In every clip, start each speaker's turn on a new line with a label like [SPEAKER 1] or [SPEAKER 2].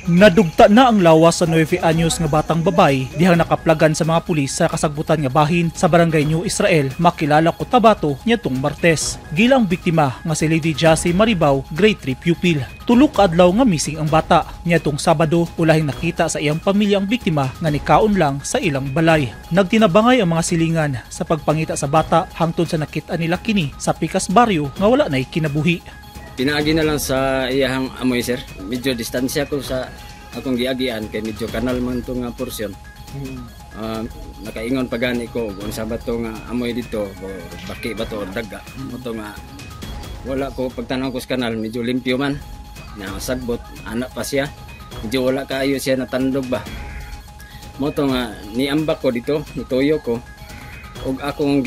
[SPEAKER 1] Nadugta na ang lawas sa 9 anyos nga batang babay dihang nakaplagan sa mga pulis sa kasagbutan nga bahin sa barangay New Israel, makilala Cotabato niadtong Martes. Gilang biktima nga si Lady Jassy Maribaw, grade 3 pupil. Tulok adlaw nga missing ang bata. Niadtong Sabado, ulahing nakita sa iyang pamilya ang biktima nga nikaon lang sa ilang balay. Nagtinabangay ang mga silingan sa pagpangita sa bata hangtod sa nakita nila kini sa Picas Barrio nga wala na'y kinabuhi.
[SPEAKER 2] Pinaagi na lang sa iyahang amoy, sir. Medyo distansya ko sa akong giagian kay medyo kanal man ito nga porsyon. Nakaingon pa gani ko kung sa ba ito nga amoy dito o baki ba ito o daga. Ito nga wala ko pagtanaw ko sa kanal, medyo limpyo man. Sagbot, anak pa siya. Medyo wala kaayo siya natandog ba. Ito nga niambak ko dito, nituyo ko. O akong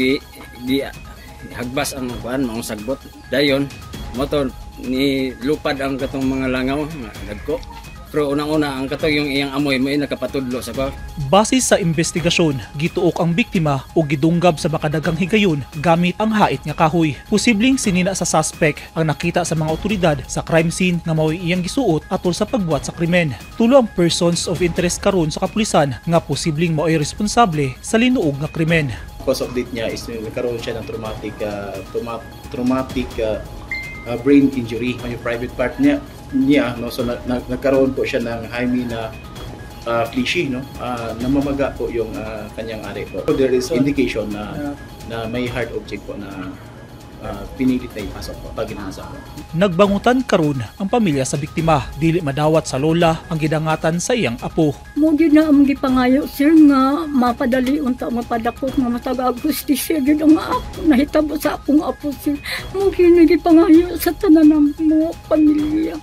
[SPEAKER 2] hagbas ang kuan maong sagbot. Dayon motor ni lupad ang katong mga langaw nga dagko. Pero unang-una ang katong yung iyang amoy may nakapatudlo sa ko.
[SPEAKER 1] Base sa investigasyon, gituok ang biktima o gidunggab sa makadagang higayon gamit ang hait nga kahoy. Posibleng sinina sa suspect ang nakita sa mga otoridad sa crime scene nga mao'y iyang gisuot atol sa pagbuhat sa krimen. Tulo ang persons of interest karon sa kapulisan nga posibleng mao'y responsable sa linuog nga krimen.
[SPEAKER 3] Cause of death niya is nagkaroon siya ng traumatic brain injury, yung private part niya no? So nagkaroon po siya ng hymena cliche, no? Namamaga po yung kanyang ari po. So there is indication na may hard object po na pinilit na ipasok po pag ginasa po.
[SPEAKER 1] Nagbangutan karon ang pamilya sa biktima, dili madawat sa lola ang gidangatan sa iyang apo.
[SPEAKER 4] Mo gyud na ang gipangayo sir nga mapadali unta mapadakop nga matagag justisya gyud ang ako nahitabo sa akong apo sir. Mo gyud na gipangayo sa tanan mo pamilya.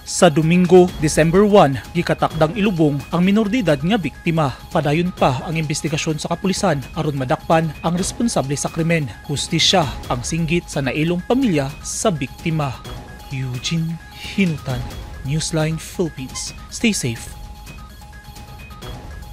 [SPEAKER 1] Sa Domingo, December 1, gikatakdang ilubong ang minor de edad nga biktima. Padayon pa ang investigasyon sa kapulisan aron madakpan ang responsable sa krimen. Hustisya ang singgit sa nailong pamilya sa biktima. Eugene Hinutan, Newsline Philippines. Stay safe.